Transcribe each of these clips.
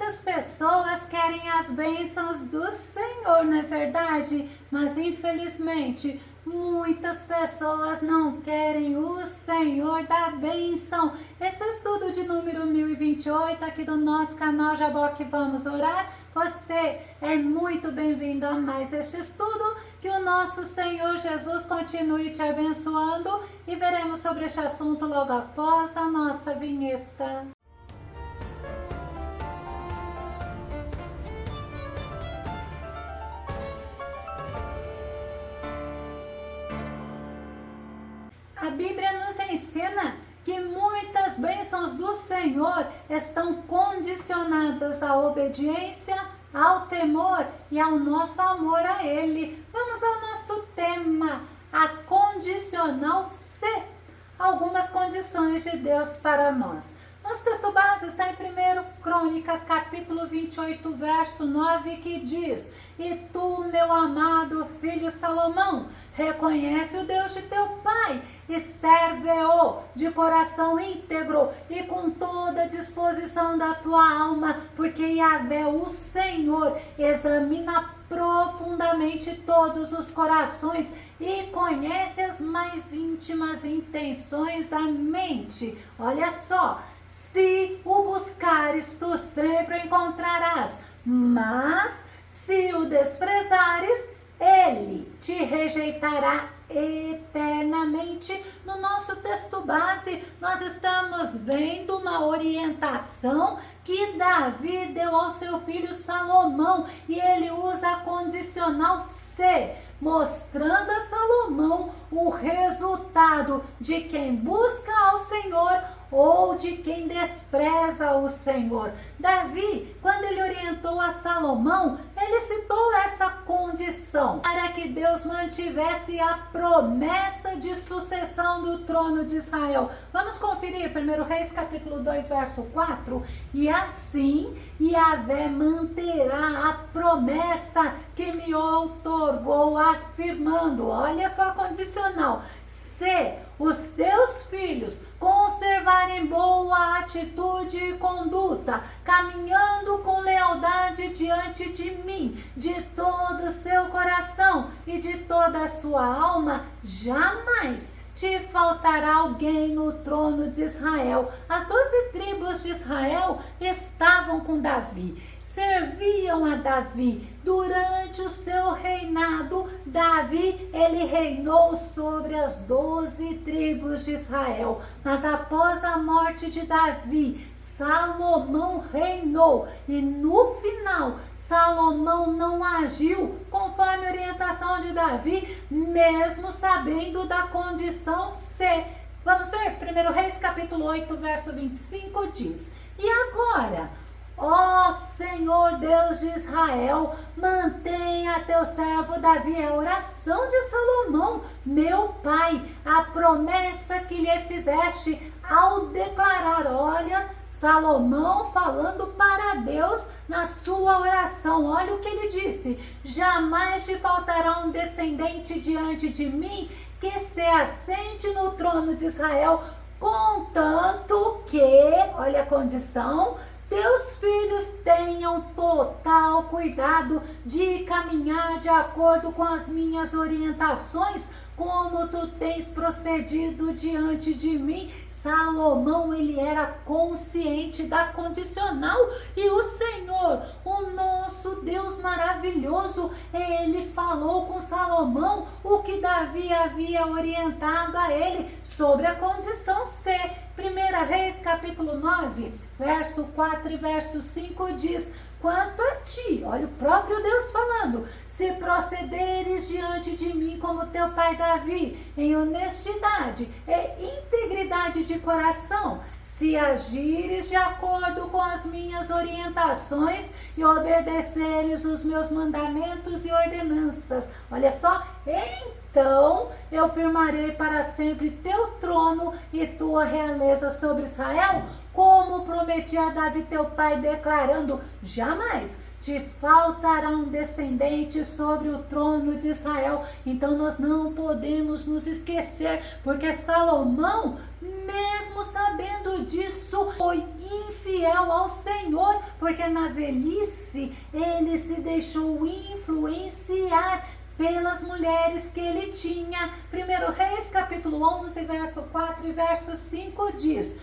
Muitas pessoas querem as bênçãos do Senhor, não é verdade? Mas infelizmente, muitas pessoas não querem o Senhor da bênção. Esse é o estudo de número 1028 aqui do nosso canal Jaboque Vamos Orar. Você é muito bem-vindo a mais este estudo. Que o nosso Senhor Jesus continue te abençoando e veremos sobre este assunto logo após a nossa vinheta. A Bíblia nos ensina que muitas bênçãos do Senhor estão condicionadas à obediência, ao temor e ao nosso amor a Ele. Vamos ao nosso tema, a condicional C. Algumas condições de Deus para nós. Nosso texto base está em 1 Crônicas, capítulo 28, verso 9, que diz: E tu, meu amado filho Salomão, reconhece o Deus de teu pai e serve-o de coração íntegro e com toda a disposição da tua alma, porque Yahvé, o Senhor, examina profundamente todos os corações e conhece as mais íntimas intenções da mente. Olha só, se o buscares, tu sempre o encontrarás, mas se o desprezares, ele te rejeitará eternamente. No nosso texto base, nós estamos vendo uma orientação que Davi deu ao seu filho Salomão, e ele usa a condicional C, mostrando a Salomão o resultado de quem busca ao Senhor ou de quem despreza o Senhor. Davi, quando ele orientou a Salomão, ele citou essa condição para que Deus mantivesse a promessa de sucessão do trono de Israel. Vamos conferir 1 Reis capítulo 2, verso 4. E assim Yahvé manterá a promessa que me outorgou, afirmando, olha só a condicional, se os teus filhos conservarem boa atitude e conduta, caminhando com lealdade diante de mim, de todo o seu coração e de toda a sua alma, jamais te faltará alguém no trono de Israel. As 12 tribos de Israel estavam com Davi, serviam a Davi. Durante o seu reinado, Davi, ele reinou sobre as 12 tribos de Israel. Mas após a morte de Davi, Salomão reinou. E no final, Salomão não agiu conforme a orientação de Davi, mesmo sabendo da condição C. Vamos ver, 1 Reis capítulo 8, verso 25 diz: E agora, ó Senhor Deus de Israel, mantenha teu servo Davi, a oração de Salomão, meu pai, a promessa que lhe fizeste ao declarar. Olha, Salomão falando para Deus na sua oração. Olha o que ele disse: jamais te faltará um descendente diante de mim que se assente no trono de Israel, contanto que, olha a condição, teus filhos tenham total cuidado de caminhar de acordo com as minhas orientações, como tu tens procedido diante de mim. Salomão, ele era consciente da condicional, e o Senhor, o nosso Deus maravilhoso, ele falou com Salomão o que Davi havia orientado a ele sobre a condição C. 1 Reis capítulo 9, verso 4 e verso 5 diz: Quanto a ti, olha o próprio Deus falando, se procederes diante de mim como teu pai Davi, em honestidade e integridade de coração, se agires de acordo com as minhas orientações e obedeceres os meus mandamentos e ordenanças, olha só, então eu firmarei para sempre teu trono e tua realeza sobre Israel, como prometi a Davi teu pai, declarando: jamais te faltará um descendente sobre o trono de Israel. Então nós não podemos nos esquecer, porque Salomão, mesmo sabendo disso, foi infiel ao Senhor, porque na velhice ele se deixou influenciar pelas mulheres que ele tinha. 1 Reis capítulo 11, verso 4 e verso 5 diz: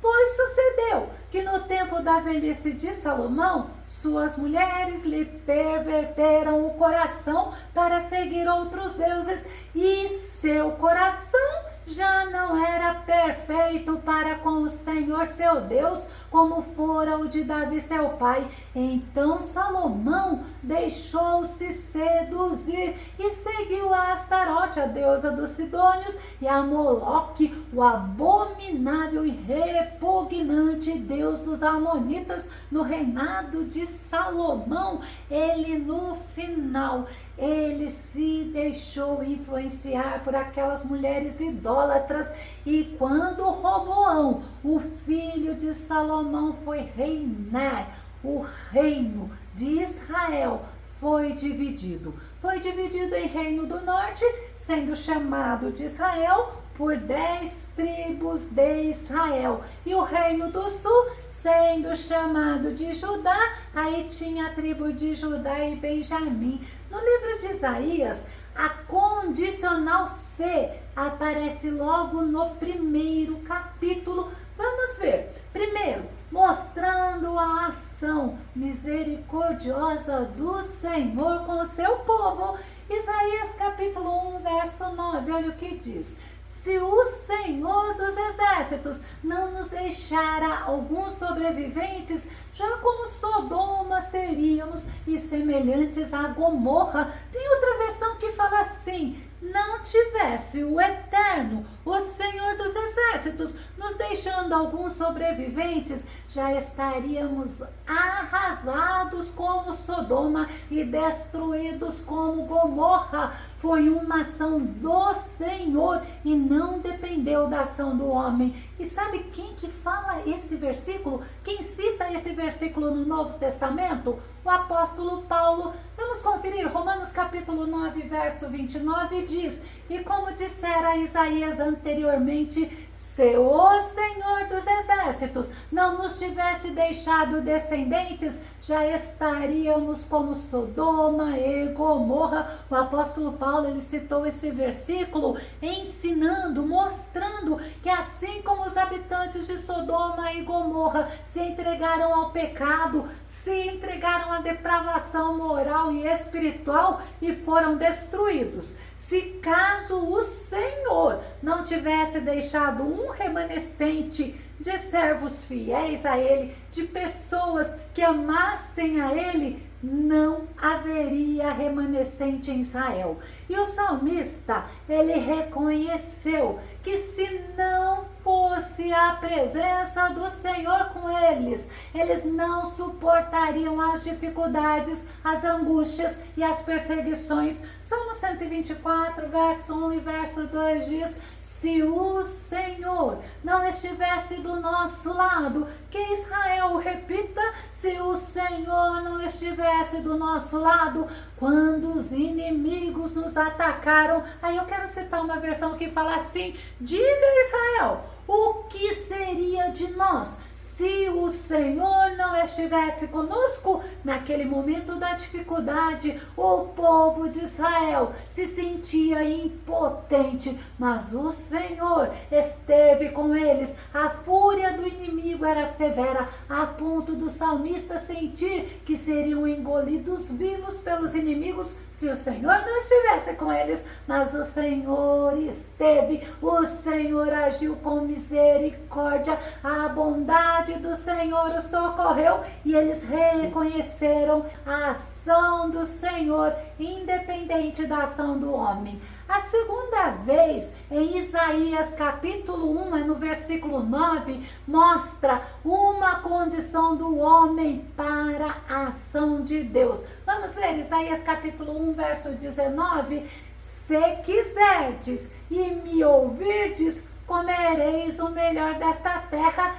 pois sucedeu que no tempo da velhice de Salomão, suas mulheres lhe perverteram o coração para seguir outros deuses, e seu coração já não era perfeito para com o Senhor seu Deus, como fora o de Davi seu pai. Então Salomão deixou-se seduzir e seguiu a Astarote, a deusa dos Sidônios, e a Moloque, o abominável e repugnante deus dos Amonitas. No reinado de Salomão, ele no final, ele se deixou influenciar por aquelas mulheres idólatras, e quando Roboão, o filho de Salomão, foi reinar, o reino de Israel foi dividido. Foi dividido em reino do norte, sendo chamado de Israel por 10 tribos de Israel, e o reino do sul sendo chamado de Judá. Aí tinha a tribo de Judá e Benjamim. No livro de Isaías, a condicional C aparece logo no primeiro capítulo. Vamos ver. Primeiro, mostrando a ação misericordiosa do Senhor com o seu povo. Isaías capítulo 1, verso 9, olha o que diz: se o Senhor dos exércitos não nos deixara alguns sobreviventes, já como Sodoma seríamos, e semelhantes a Gomorra. Tem outra versão que fala assim: não tivesse o Eterno, o Senhor dos exércitos, nos deixando alguns sobreviventes, já estaríamos arrasados como Sodoma e destruídos como Gomorra. Foi uma ação do Senhor e não dependeu da ação do homem. E sabe quem que fala esse versículo? Quem cita esse versículo no Novo Testamento? O apóstolo Paulo. Vamos conferir. Romanos capítulo 9, verso 29 diz: e como dissera Isaías anteriormente, se o Senhor dos exércitos não nos tivesse deixado descendentes, já estaríamos como Sodoma e Gomorra. O apóstolo Paulo, ele citou esse versículo ensinando, mostrando que assim como os habitantes de Sodoma e Gomorra se entregaram ao pecado, se entregaram à depravação moral e espiritual e foram destruídos, se caso o Senhor não tivesse deixado um remanescente de servos fiéis a Ele, de pessoas que amassem a Ele, não haveria remanescente em Israel. E o salmista, ele reconheceu que se não fosse a presença do Senhor com eles, eles não suportariam as dificuldades, as angústias e as perseguições. Salmo 124, verso 1 e verso 2 diz: se o Senhor não estivesse do nosso lado, que Israel repita, se o Senhor não estivesse do nosso lado, quando os inimigos nos atacaram. Aí eu quero citar uma versão que fala assim: diga Israel, o que seria de nós se o Senhor não estivesse conosco? Naquele momento da dificuldade, o povo de Israel se sentia impotente, mas o Senhor esteve com eles. A fúria do inimigo era severa, a ponto do salmista sentir que seriam engolidos vivos pelos inimigos se o Senhor não estivesse com eles. Mas o Senhor esteve, o Senhor agiu com misericórdia, a bondade do Senhor os socorreu, e eles reconheceram a ação do Senhor, independente da ação do homem. A segunda vez, em Isaías capítulo 1, no versículo 9, mostra uma condição do homem para a ação de Deus. Vamos ver Isaías capítulo 1, verso 19: se quiserdes e me ouvirdes, comereis o melhor desta terra.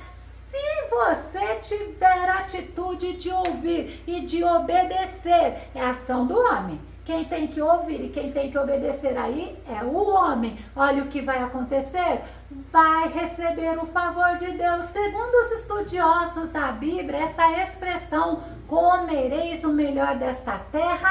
Se você tiver atitude de ouvir e de obedecer, é a ação do homem. Quem tem que ouvir e quem tem que obedecer aí é o homem. Olha o que vai acontecer. Vai receber o favor de Deus. Segundo os estudiosos da Bíblia, essa expressão comereis o melhor desta terra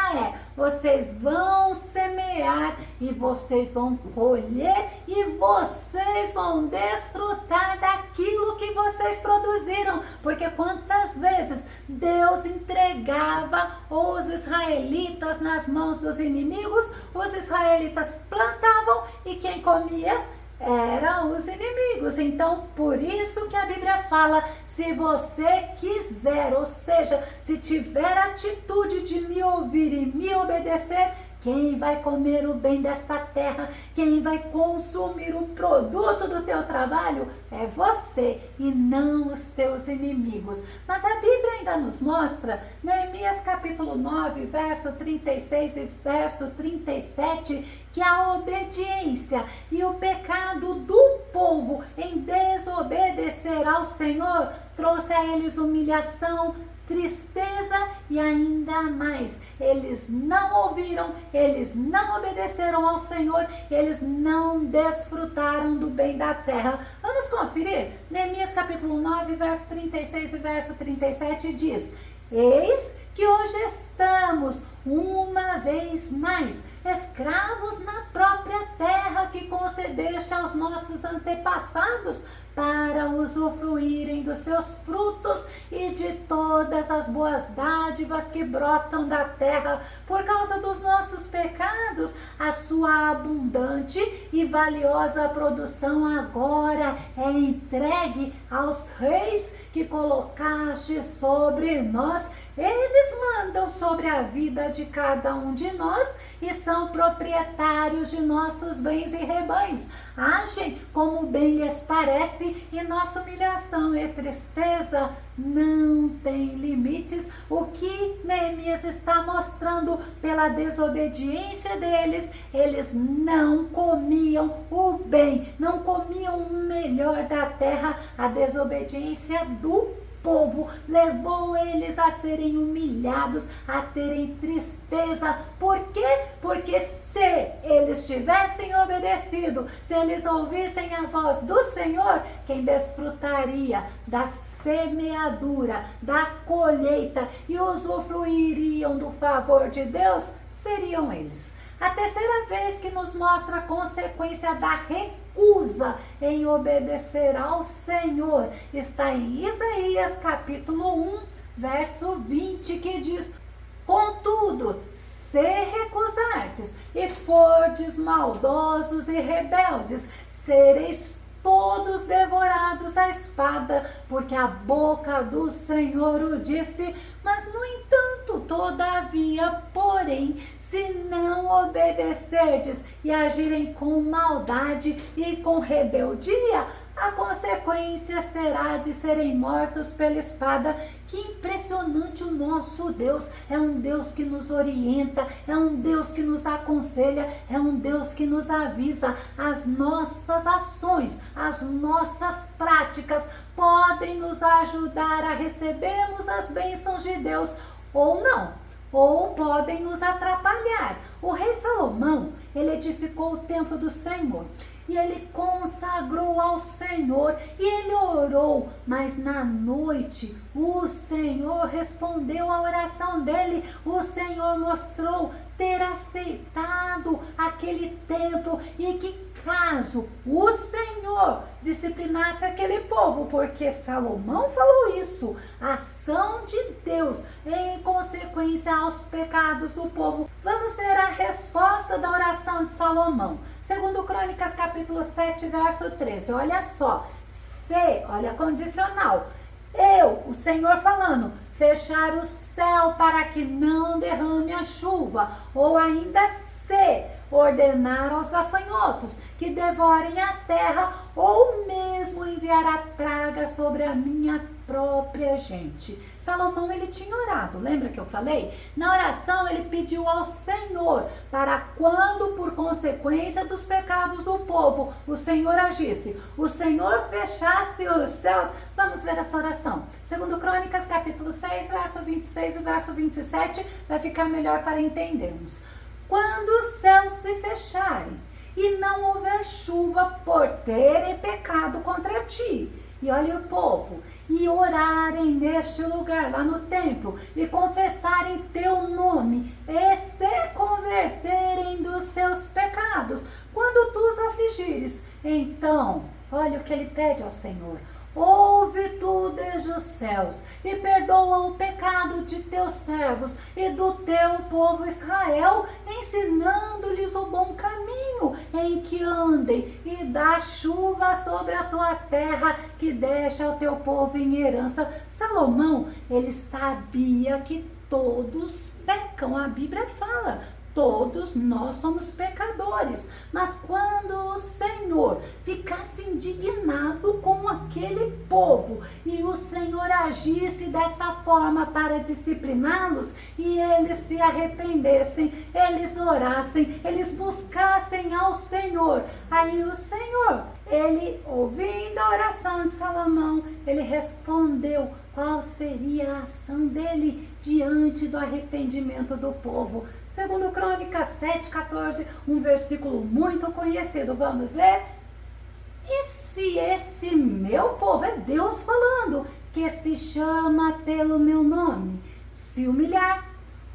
vocês vão semear e vocês vão colher e vocês vão desfrutar daquilo que vocês produziram. Porque quantas vezes Deus entregava os israelitas nas mãos dos inimigos, os israelitas plantavam e quem comia eram os inimigos. Então, por isso que a Bíblia fala, se você quiser, ou seja, se tiver atitude de me ouvir e me obedecer, quem vai comer o bem desta terra, quem vai consumir o produto do teu trabalho é você e não os teus inimigos. Mas a Bíblia ainda nos mostra, Neemias capítulo 9, verso 36 e verso 37, que a obediência e o pecado do povo em desobedecer ao Senhor trouxe a eles humilhação, tristeza e ainda mais, eles não ouviram, eles não obedeceram ao Senhor, eles não desfrutaram do bem da terra. Vamos conferir? Neemias capítulo 9, verso 36 e verso 37 diz: eis que hoje estamos uma vez mais escravos na própria terra que concedeste aos nossos antepassados para usufruírem dos seus frutos e de todas as boas dádivas que brotam da terra. Por causa dos nossos pecados, a sua abundante e valiosa produção agora é entregue aos reis que colocaste sobre nós. Eles mandam sobre a vida de cada um de nós e são proprietários de nossos bens e rebanhos. Agem como bem lhes parece e nossa humilhação e tristeza não tem limites. O que Neemias está mostrando pela desobediência deles, eles não comiam o bem, não comiam o melhor da terra. A desobediência do povo levou eles a serem humilhados, a terem tristeza. Por quê? Porque se eles tivessem obedecido, se eles ouvissem a voz do Senhor, quem desfrutaria da semeadura, da colheita e usufruiriam do favor de Deus seriam eles. A terceira vez que nos mostra a consequência da recusa em obedecer ao Senhor está em Isaías capítulo 1, verso 20, que diz: contudo, se recusardes e fordes maldosos e rebeldes, sereis todos devorados à espada, porque a boca do Senhor o disse. Mas, no entanto, todavia, porém, se não obedecerdes e agirem com maldade e com rebeldia, a consequência será de serem mortos pela espada. Que impressionante o nosso Deus! É um Deus que nos orienta, é um Deus que nos aconselha, é um Deus que nos avisa. As nossas ações, as nossas práticas podem nos ajudar a recebermos as bênçãos de Deus ou não, ou podem nos atrapalhar. O rei Salomão, ele edificou o templo do Senhor e ele consagrou ao Senhor e ele orou, mas na noite o Senhor respondeu à oração dele. O Senhor mostrou ter aceitado aquele templo e que caso o Senhor disciplinasse aquele povo, porque Salomão falou isso, a ação de Deus em consequência aos pecados do povo. Vamos ver a resposta da oração de Salomão. Segundo Crônicas capítulo 7, verso 13. Olha só, olha condicional. Eu, o Senhor falando, fechar o céu para que não derrame a chuva, ou ainda se ordenar aos gafanhotos que devorem a terra, ou mesmo enviar a praga sobre a minha própria gente. Salomão, ele tinha orado, lembra que eu falei? Na oração ele pediu ao Senhor para quando, por consequência dos pecados do povo, o Senhor agisse, o Senhor fechasse os céus. Vamos ver essa oração. Segundo Crônicas, capítulo 6, verso 26 e verso 27, vai ficar melhor para entendermos. Quando os céus se fecharem e não houver chuva por terem pecado contra ti, e olha o povo, e orarem neste lugar, lá no templo, e confessarem teu nome, e se converterem dos seus pecados, quando tu os afligires, então, olha o que ele pede ao Senhor: ouve tu desde os céus e perdoa o pecado de teus servos e do teu povo Israel, ensinando-lhes o bom caminho em que andem, e dá chuva sobre a tua terra que deixa ao teu povo em herança. Salomão, ele sabia que todos pecam, a Bíblia fala. Todos nós somos pecadores, mas quando o Senhor ficasse indignado com aquele povo e o Senhor agisse dessa forma para discipliná-los e eles se arrependessem, eles orassem, eles buscassem ao Senhor, aí o Senhor, ele, ouvindo a oração de Salomão, ele respondeu qual seria a ação dele diante do arrependimento do povo. Segundo Crônicas 7:14, um versículo muito conhecido, vamos ver? E se esse meu povo, é Deus falando, que se chama pelo meu nome, se humilhar,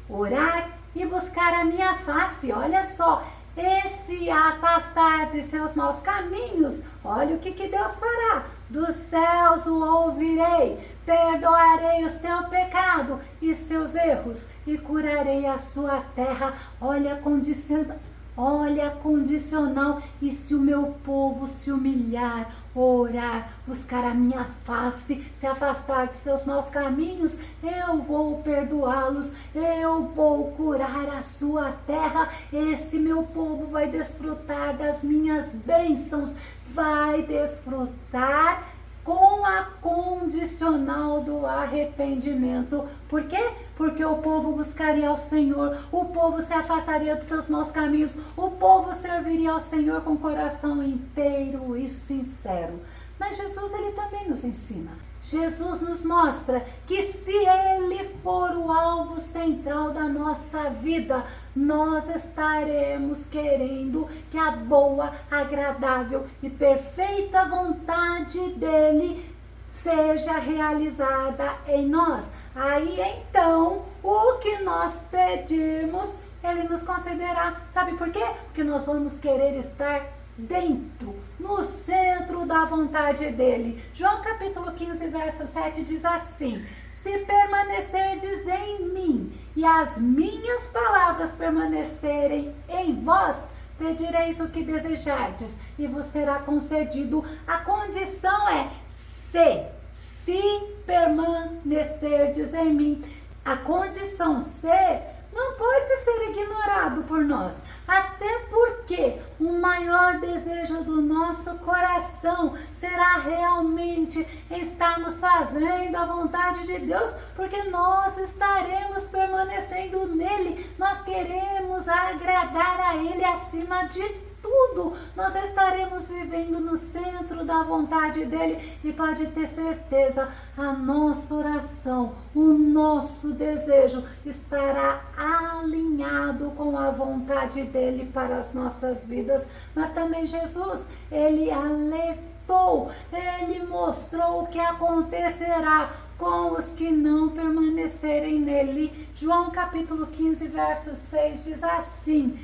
orar e buscar a minha face, olha só, e se afastar de seus maus caminhos, olha o que Deus fará. Dos céus o ouvirei, perdoarei o seu pecado e seus erros, e curarei a sua terra. Olha a condicional, e se o meu povo se humilhar, orar, buscar a minha face, se afastar de seus maus caminhos, eu vou perdoá-los, eu vou curar a sua terra. Esse meu povo vai desfrutar das minhas bênçãos, vai desfrutar com a condicional do arrependimento. Por quê? Porque o povo buscaria ao Senhor, o povo se afastaria dos seus maus caminhos, o povo serviria ao Senhor com coração inteiro e sincero. Mas Jesus, ele também nos ensina. Jesus nos mostra que se ele for o alvo central da nossa vida, nós estaremos querendo que a boa, agradável e perfeita vontade dele seja realizada em nós. Aí então, o que nós pedirmos, ele nos concederá. Sabe por quê? Porque nós vamos querer estar dentro, no centro da vontade dele. João capítulo 15, verso 7 diz assim: se permanecerdes em mim e as minhas palavras permanecerem em vós, pedireis o que desejardes e vos será concedido. A condição é se permanecerdes em mim. A condição não pode ser ignorado por nós, até porque o maior desejo do nosso coração será realmente estarmos fazendo a vontade de Deus, porque nós estaremos permanecendo nele, nós queremos agradar a ele acima de tudo, nós estaremos vivendo no centro da vontade dele, e pode ter certeza, a nossa oração, o nosso desejo estará alinhado com a vontade dele para as nossas vidas. Mas também Jesus, ele alertou, ele mostrou o que acontecerá com os que não permanecerem nele. João capítulo 15, verso 6 diz assim: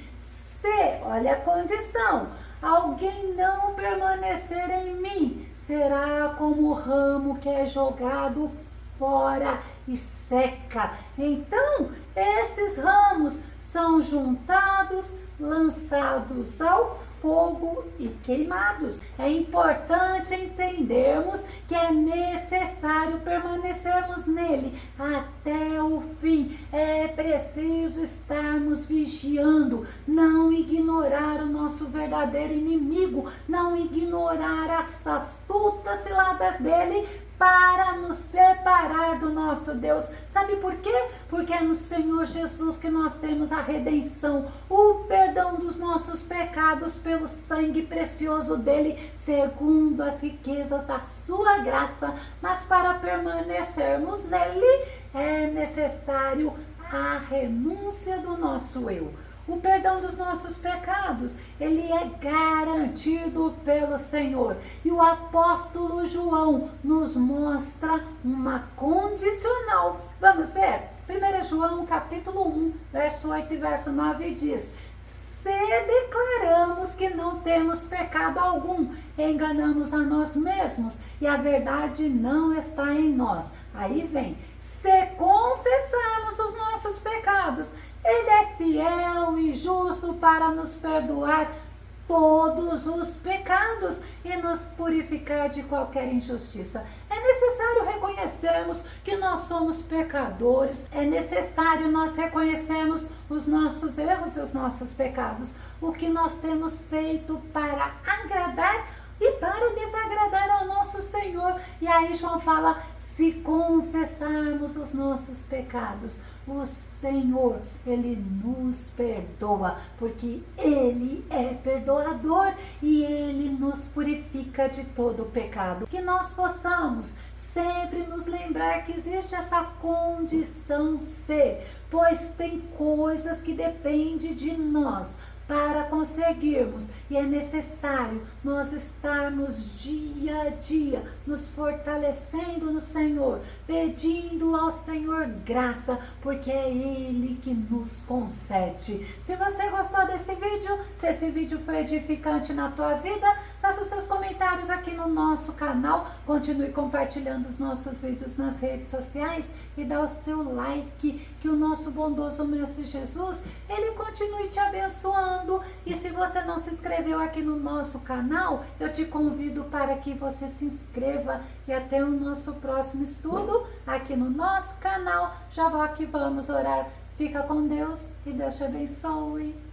olha a condição, alguém não permanecer em mim, será como o ramo que é jogado fora e seca. Então, esses ramos são juntados, lançados ao fogo e queimados. É importante entendermos que é necessário permanecermos nele até o fim. É preciso estarmos vigiando, não ignorar o nosso verdadeiro inimigo, não ignorar as astutas ciladas dele para nos separar do nosso Deus. Sabe por quê? Porque é no Senhor Jesus que nós temos a redenção, o perdão dos nossos pecados pelo sangue precioso dele, segundo as riquezas da sua graça. Mas para permanecermos nele, é necessário a renúncia do nosso eu. O perdão dos nossos pecados, ele é garantido pelo Senhor. E o apóstolo João nos mostra uma condicional. Vamos ver? 1 João capítulo 1, verso 8 e verso 9 diz: se declaramos que não temos pecado algum, enganamos a nós mesmos e a verdade não está em nós. Aí vem, se confessarmos os nossos pecados, ele é fiel e justo para nos perdoar todos os pecados e nos purificar de qualquer injustiça. É necessário reconhecermos que nós somos pecadores, é necessário nós reconhecermos os nossos erros e os nossos pecados, o que nós temos feito para agradar e para desagradar ao nosso Senhor. E aí João fala, se confessarmos os nossos pecados, o Senhor, ele nos perdoa, porque ele é perdoador e ele nos purifica de todo o pecado. Que nós possamos sempre nos lembrar que existe essa condição C, pois tem coisas que dependem de nós para conseguirmos, e é necessário nós estarmos dia a dia nos fortalecendo no Senhor, pedindo ao Senhor graça, porque é Ele que nos concede. Se você gostou desse vídeo, se esse vídeo foi edificante na tua vida, faça os seus comentários aqui no nosso canal, continue compartilhando os nossos vídeos nas redes sociais e dá o seu like, que o nosso bondoso Mestre Jesus, ele continue te abençoando. E se você não se inscreveu aqui no nosso canal, eu te convido para que você se inscreva e até o nosso próximo estudo aqui no nosso canal. Já vou aqui, vamos orar. Fica com Deus e Deus te abençoe.